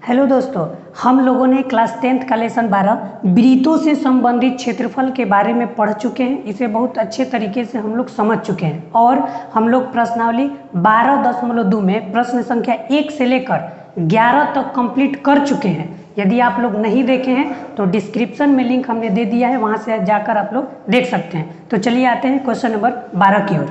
Hello दोस्तों, हम लोगों ने क्लास 10th का लेसन 12 वृत्तों से संबंधित क्षेत्रफल के बारे में पढ़ चुके हैं। इसे बहुत अच्छे तरीके से हम लोग समझ चुके हैं और हम लोग प्रश्नावली 12.2 में प्रश्न संख्या 1 से लेकर 11 तक कंप्लीट कर चुके हैं। यदि आप लोग नहीं देखे हैं तो डिस्क्रिप्शन में लिंक हमने दे दिया है, वहाँ से जाकर आप लोग देख सकते हैं। तो चलिए आते हैं क्वेश्चन नंबर 12 की ओर।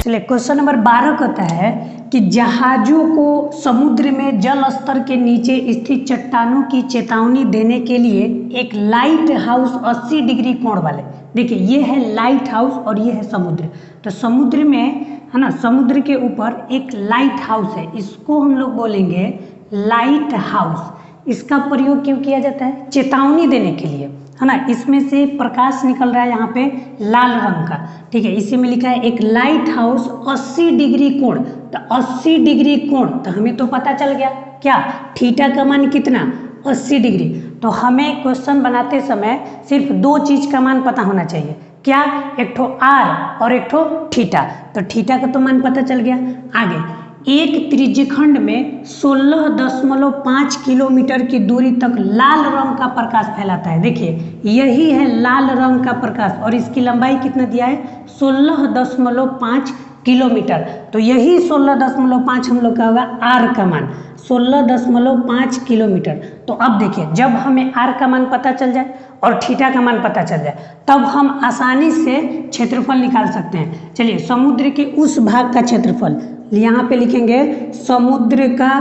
चलिए क्वेश्चन नंबर 12 कहता है कि जहाजों को समुद्र में जल स्तर के नीचे स्थित चट्टानों की चेतावनी देने के लिए एक लाइट हाउस 80 डिग्री कोण वाले, देखिए ये है लाइट हाउस और ये है समुद्र। तो समुद्र में है ना, समुद्र के ऊपर एक लाइट हाउस है, इसको हम लोग बोलेंगे लाइट हाउस। इसका प्रयोग क्यों किया जाता है? चेतावनी देने के लिए, है ना। इसमें से प्रकाश निकल रहा है यहाँ पे लाल रंग का, ठीक है। इसी में लिखा है एक लाइट हाउस 80 डिग्री कोण। तो 80 डिग्री कोण, तो हमें तो पता चल गया क्या, थीटा का मान कितना, 80 डिग्री। तो हमें क्वेश्चन बनाते समय सिर्फ दो चीज का मान पता होना चाहिए, क्या, एक ठो आर और एक ठो थीटा। तो थीटा का तो मान पता चल गया। आगे एक त्रिज्यखंड में 16.5 किलोमीटर की दूरी तक लाल रंग का प्रकाश फैलाता है। देखिए यही है लाल रंग का प्रकाश और इसकी लंबाई कितना दिया है, 16.5 किलोमीटर। तो यही 16.5 हम लोग का होगा आर का मान, 16.5 किलोमीटर। तो अब देखिए जब हमें आर का मान पता चल जाए और थीटा का मान पता चल जाए तब हम आसानी से क्षेत्रफल निकाल सकते हैं। चलिए समुद्र के उस भाग का क्षेत्रफल यहाँ पे लिखेंगे, समुद्र का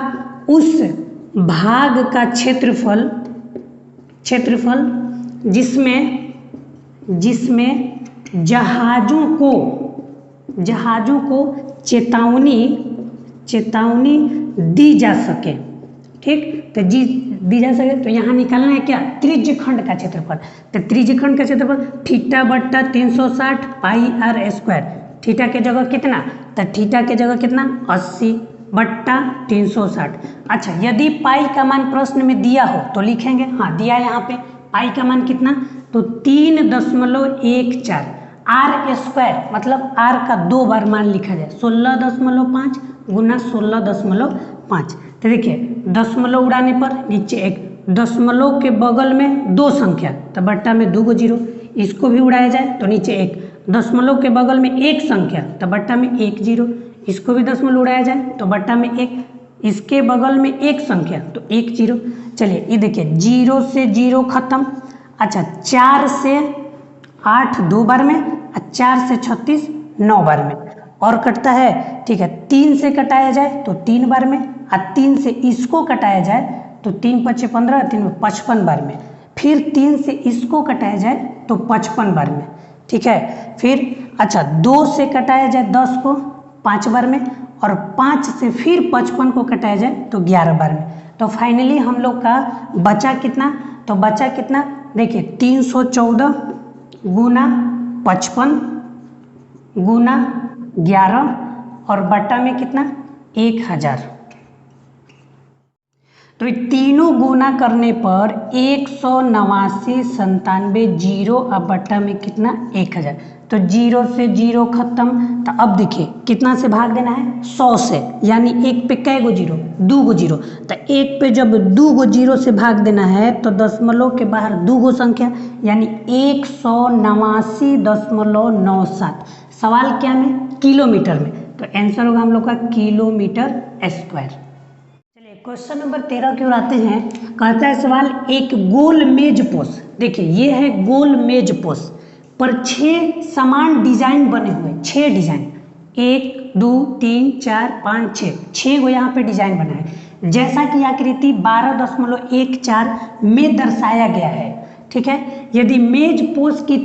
उस भाग का क्षेत्रफल जिसमें जहाजों को चेतावनी दी जा सके, ठीक। तो दी जा सके, तो यहाँ निकालना है क्या, त्रिज्यखंड का क्षेत्रफल। तो त्रिज्यखंड का क्षेत्रफल थीटा बट्टा 360 पाई आर स्क्वायर। थीटा के जगह कितना, तो थीटा के जगह कितना, 80 बट्टा 360। अच्छा, यदि पाई का मान प्रश्न में दिया हो तो लिखेंगे, हाँ दिया है यहाँ पे, पाई का मान कितना, तो 3.14। आर स्क्वायर मतलब आर का 2 बार मान लिखा जाए, 16.5 गुना 16.5। तो देखिए दशमलव उड़ाने पर नीचे एक, दशमलव के बगल में 2 संख्या तो बट्टा में 2 जीरो, इसको भी उड़ाया जाए तो नीचे एक, दशमलव के बगल में 1 संख्या तो बट्टा में 1 जीरो, इसको भी दशमलव उड़ाया जाए तो बट्टा में 1, इसके बगल में 1 संख्या तो 1 जीरो। चलिए ये देखिए 0 से 0 खत्म। अच्छा 4 से 8 2 बार में, 4 से 36 9 बार में, और कटता है, ठीक है। 3 से कटाया जाए तो 3 बार में, और 3 से इसको कटाया जाए तो 3 पचे 15, 3 में 55 बार में, फिर 3 से इसको कटाया जाए तो 55 बार में, ठीक है। फिर अच्छा 2 से कटाया जाए 10 को 5 बार में, और 5 से फिर 55 को कटाया जाए तो 11 बार में। तो फाइनली हम लोग का बचा कितना, तो बचा कितना, देखिए 314 गुना 55 गुना 11 और बट्टा में कितना, 1000। तो तीनों गुना करने पर 189 जीरो, अब बट्टा में कितना, 1000। तो 0 से 0 खत्म। तो अब देखिए कितना से भाग देना है, 100 से, यानी 1 पे कै गो जीरो, 2 गो जीरो। तो 1 पे जब 2 गो जीरो से भाग देना है तो दशमलव के बाहर 2 गो संख्या, यानी 189.97। सवाल क्या में, किलोमीटर में, तो आंसर होगा हम लोग का किलोमीटर स्क्वायर। क्वेश्चन नंबर 13 की ओर आते हैं। कहता है सवाल, एक गोल मेज पोस, देखिए ये है गोल मेज पोस पर 6 समान डिजाइन बने हुए, 6 डिजाइन, 1 2 3 4 5 6 गो यहाँ पे डिजाइन बना है, जैसा कि आकृति 12.14 में दर्शाया गया है, ठीक है। यदि मेज पोस की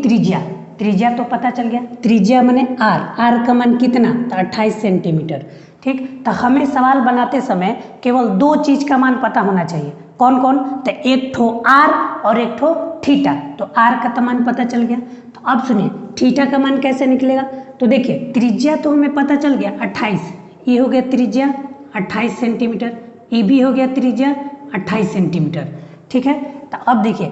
त्रिज्या तो पता चल गया, त्रिज्या माने आर का मान कितना, तो 28 सेंटीमीटर, ठीक। तो हमें सवाल बनाते समय केवल 2 चीज का मान पता होना चाहिए, कौन कौन, तो एक ठो आर और एक ठो थीटा। तो आर का तो मान पता चल गया। तो अब सुनिए थीटा का मान कैसे निकलेगा। तो देखिए त्रिज्या तो हमें पता चल गया 28, ये हो गया त्रिज्या 28 सेंटीमीटर, ये भी हो गया त्रिज्या 28 सेंटीमीटर, ठीक है। तो अब देखिए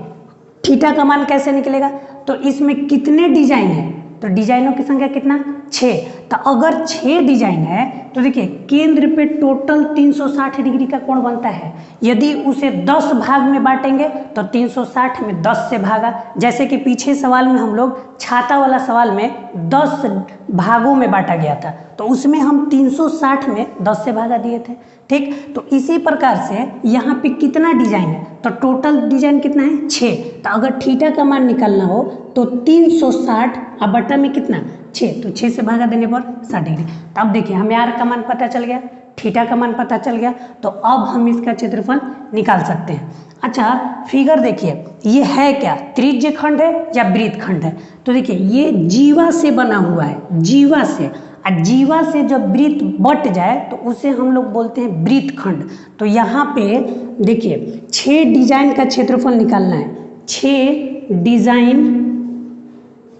थीटा का मान कैसे निकलेगा, तो इसमें कितने डिजाइन है, तो डिजाइनों की संख्या कितना 6। तो अगर 6 डिजाइन है तो देखिए केंद्र पे टोटल 360 डिग्री का कोण बनता है। यदि उसे 10 भाग में बांटेंगे तो 360 में 10 से भागा, जैसे कि पीछे सवाल में हम लोग छाता वाला सवाल में 10 भागों में बांटा गया था, तो उसमें हम 360 में 10 से भागा दिए थे। ठीक, तो इसी प्रकार से यहाँ पे कितना डिजाइन है, तो टोटल डिजाइन कितना है 6। तो अगर थीटा का मान निकालना हो तो 360 और बटा में कितना 6, तो 6 से भागा देने पर 60 डिग्री। तो अब देखिए हमें आर का मान पता चल गया, थीटा का मान पता चल गया, तो अब हम इसका क्षेत्रफल निकाल सकते हैं। अच्छा फिगर देखिए, ये है क्या, त्रिज्य खंड है या वृत्त खंड है? तो देखिए ये जीवा से बना हुआ है, जीवा से, और जीवा से जब वृत्त बट जाए तो उसे हम लोग बोलते हैं वृत्त खंड। तो यहाँ पे देखिए 6 डिजाइन का क्षेत्रफल निकालना है, 6 डिजाइन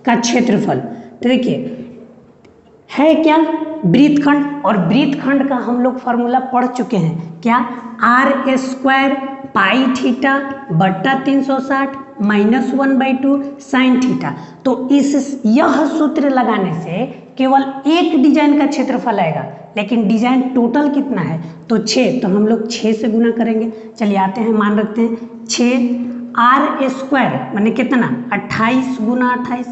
का क्षेत्रफल। तो देखिए है क्या वृत्तखंड, और वृत्तखंड का हम लोग फॉर्मूला पढ़ चुके हैं, क्या r² पाई थीटा बट्टा 360 -1/2 साइन थीटा। तो यह सूत्र लगाने से केवल एक डिजाइन का क्षेत्रफल आएगा, लेकिन डिजाइन टोटल कितना है तो 6, तो हम लोग 6 से गुना करेंगे। चलिए आते हैं, मान रखते हैं 6 r² माने कितना 28 गुना 28,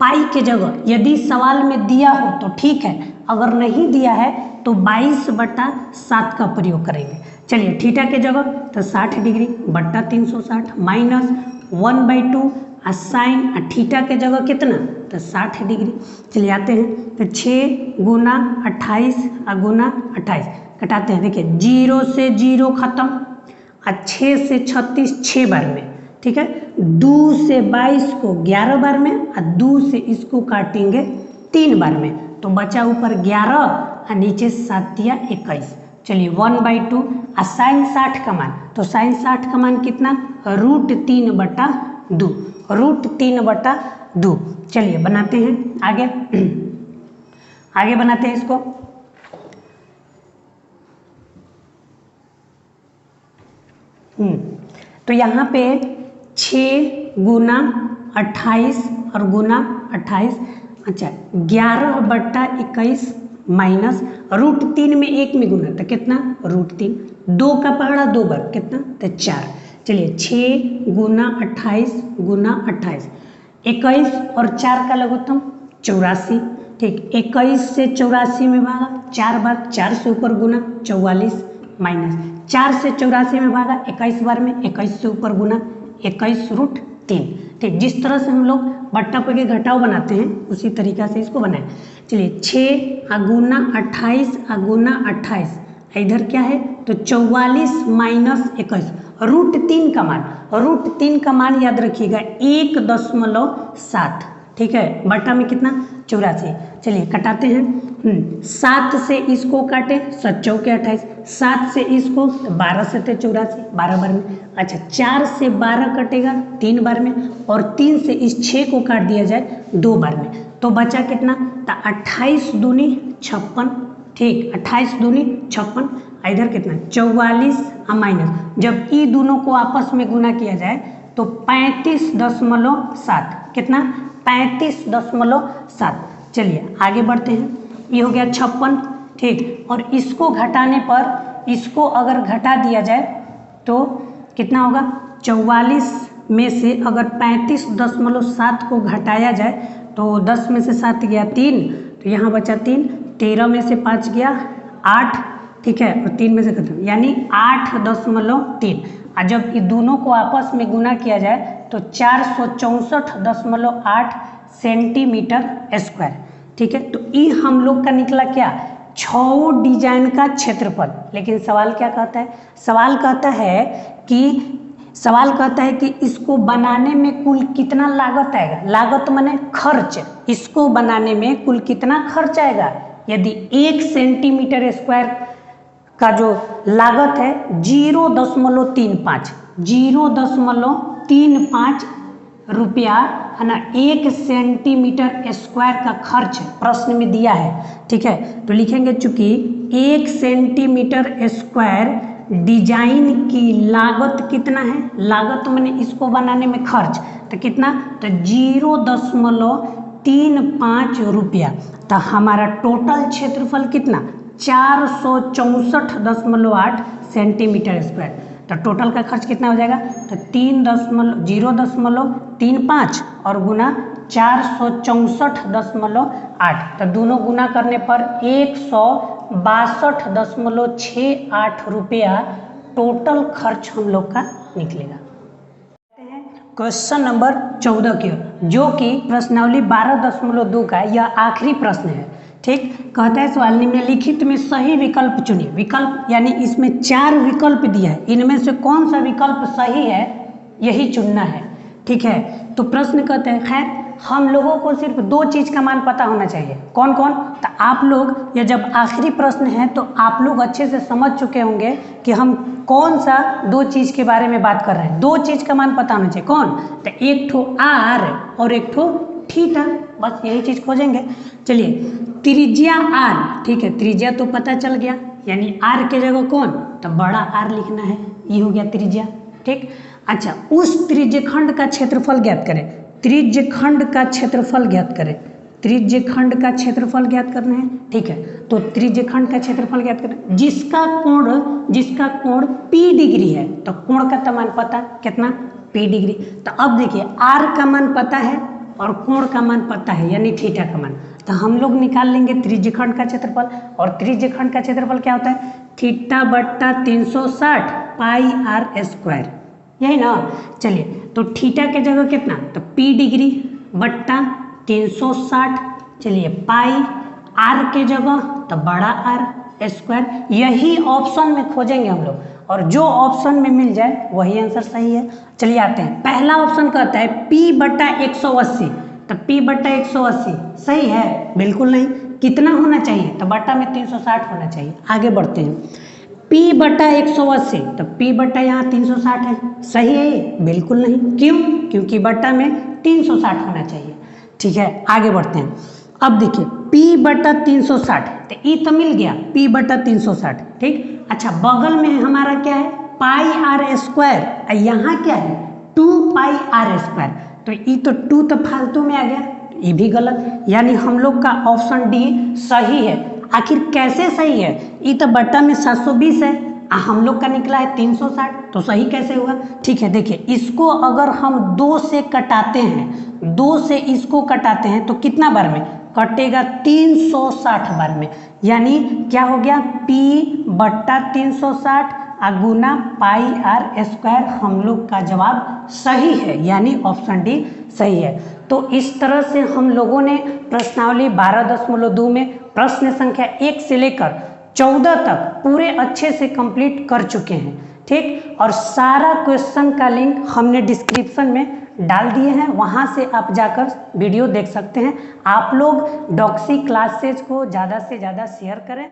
पाई के जगह यदि सवाल में दिया हो तो ठीक है, अगर नहीं दिया है तो 22/7 का प्रयोग करेंगे। चलिए थीटा के जगह तो 60 डिग्री बट्टा 360 -1/2 और साइन थीटा के जगह कितना तो 60 डिग्री। चलिए आते हैं, तो 6 गुना 28 और गुना 28 कटाते हैं। देखिए 0 से 0 खत्म, और 6 से 36 6 बार में, ठीक है। 2 से 22 को 11 बार में, और 2 से इसको काटेंगे 3 बार में, तो बचा ऊपर 11 और नीचे 7 या 21। चलिए 1/2 और साइन 60 का मान, तो साइन 60 का मान कितना √3/2, √3/2। चलिए बनाते हैं आगे, आगे बनाते हैं इसको। तो यहाँ पे 6 गुना 28 और गुना 28, अच्छा 11/21 माइनस √3 में 1 में गुना तो कितना √3, 2 का पहाड़ा 2 बार कितना तो 4। चलिए 6 गुना 28 गुना 28, 21 और 4 का लघुत्तम 84। ठीक, 21 से 84 में भागा 4 बार, 4 से ऊपर गुना 44 माइनस 4 से 84 में भागा 21 बार में, 21 से ऊपर गुना 21√3। ठीक, जिस तरह से हम लोग बट्टा पे घटाव बनाते हैं उसी तरीका से इसको बनाएं। चलिए 6 गुना 28 गुना 28, इधर क्या है तो 44 माइनस 21, √3 का मान, √3 का मान याद रखिएगा 1.7। ठीक है, बट्टा में कितना 84। चलिए कटाते हैं, 7 से इसको काटे 7 चौके 28, 7 से इसको 12 से 84 12 बार में, अच्छा 4 से 12 कटेगा 3 बार में, और 3 से इस 6 को काट दिया जाए 2 बार में, तो बचा कितना तो 28 दूनी 56। ठीक, 28 दूनी 56, इधर कितना 44 माइनस, जब ई दोनों को आपस में गुना किया जाए तो 35.7, कितना 35.7। चलिए आगे बढ़ते हैं, ये हो गया 56। ठीक, और इसको घटाने पर, इसको अगर घटा दिया जाए तो कितना होगा 44 में से अगर 35.7 को घटाया जाए तो 10 में से 7 गया 3, तो यहाँ बचा 3, 13 में से 5 गया 8, ठीक है, और 3 में से खत्म, यानी 8.3। और जब ये दोनों को आपस में गुना किया जाए तो 464.8 सेंटीमीटर स्क्वायर। ठीक है, तो ये हम लोग का निकला क्या 6 डिजाइन का क्षेत्रफल। लेकिन सवाल क्या कहता है, सवाल कहता है कि इसको बनाने में कुल कितना लागत आएगा, लागत माने खर्च, इसको बनाने में कुल कितना खर्च आएगा। यदि 1 सेंटीमीटर स्क्वायर का जो लागत है 0.35 रुपया है ना, 1 सेंटीमीटर स्क्वायर का खर्च प्रश्न में दिया है। ठीक है, तो लिखेंगे चूंकि 1 सेंटीमीटर स्क्वायर डिजाइन की लागत कितना है, लागत मैंने इसको बनाने में खर्च तो कितना तो 0.35 35 रुपया। तो हमारा टोटल क्षेत्रफल कितना 464.8 सेंटीमीटर स्क्वायर। तो टोटल का खर्च कितना हो जाएगा, तो 0.35 और गुना 464.8, तो दोनों गुना करने पर 162.68 रुपया टोटल खर्च हम लोग का निकलेगा। क्वेश्चन नंबर 14 की ओर, जो कि प्रश्नावली 12.2 का यह आखिरी प्रश्न है। ठीक, कहता है सवाल निम्नलिखित में सही विकल्प चुनिए। विकल्प यानी इसमें 4 विकल्प दिया है, इनमें से कौन सा विकल्प सही है यही चुनना है। ठीक है, तो प्रश्न कहते हैं, खैर हम लोगों को सिर्फ 2 चीज़ का मान पता होना चाहिए। कौन कौन, तो आप लोग ये जब आखिरी प्रश्न है तो आप लोग अच्छे से समझ चुके होंगे कि हम कौन सा 2 चीज़ के बारे में बात कर रहे हैं। 2 चीज़ का मान पता होना चाहिए। कौन, तो एक ठो आर और एक ठो थीटा, बस यही चीज़ खोजेंगे। चलिए, त्रिज्या आर, ठीक है, त्रिज्या तो पता चल गया, यानी आर के जगह कौन, तो बड़ा आर लिखना है, ये हो गया त्रिज्या। ठीक, अच्छा, उस त्रिज्यखंड का क्षेत्रफल ज्ञात करें। त्रिज्यखंड का क्षेत्रफल ज्ञात करें, त्रिज्यखंड का क्षेत्रफल ज्ञात करना है। ठीक है, तो त्रिज्यखंड का क्षेत्रफल ज्ञात करें, जिसका कोण P डिग्री है, तो कोण का मान पता कितना, P डिग्री। तो अब देखिए, R का मान पता है और कोण का मान पता है, यानी थीटा का मान। तो हम लोग निकाल लेंगे त्रिज्यखंड का क्षेत्रफल, और त्रिज्यखंड का क्षेत्रफल क्या होता है, थीटा बट्टा 360 पाई आर स्क्वायर, यही ना। चलिए, तो थीटा के जगह कितना, तो P डिग्री बट्टा 360, चलिए पाई, आर के जगह तो बड़ा आर स्क्वायर, यही ऑप्शन में खोजेंगे हम लोग, और जो ऑप्शन में मिल जाए वही आंसर सही है। चलिए आते हैं, पहला ऑप्शन कहता है P बट्टा 180, तो P बट्टा 180 सही है, बिल्कुल नहीं। कितना होना चाहिए, तो बट्टा में 360 होना चाहिए। आगे बढ़ते हैं, P बट्टा 180, तो P बट्टा यहाँ 360 है, सही है ये, बिल्कुल नहीं। क्यों, क्योंकि बट्टा में 360 होना चाहिए। ठीक है, आगे बढ़ते हैं। अब देखिए, P बट्टा 360, तो ई तो मिल गया, P बट्टा 360। ठीक, अच्छा, बगल में हमारा क्या है, पाई आर स्क्वायर, यहाँ क्या है 2 पाई आर स्क्वायर, तो ई तो 2 तो फालतू में आ गया, ये भी गलत, यानी हम लोग का ऑप्शन डी सही है। आखिर कैसे सही है, ये तो बट्टा में 720 है, हम लोग का निकला है 360, तो सही कैसे हुआ। ठीक है, देखिए, इसको अगर हम 2 से कटाते हैं, 2 से इसको कटाते हैं तो कितना बार में कटेगा, 360 बार में, यानी क्या हो गया, P बट्टा 360 गुना पाई आर स्क्वायर, हम लोग का जवाब सही है, यानी ऑप्शन डी सही है। तो इस तरह से हम लोगों ने प्रश्नावली 12.2 में प्रश्न संख्या 1 से लेकर 14 तक पूरे अच्छे से कंप्लीट कर चुके हैं। ठीक, और सारा क्वेश्चन का लिंक हमने डिस्क्रिप्शन में डाल दिए हैं, वहां से आप जाकर वीडियो देख सकते हैं। आप लोग डॉक्सी क्लासेज को ज़्यादा से ज़्यादा शेयर करें।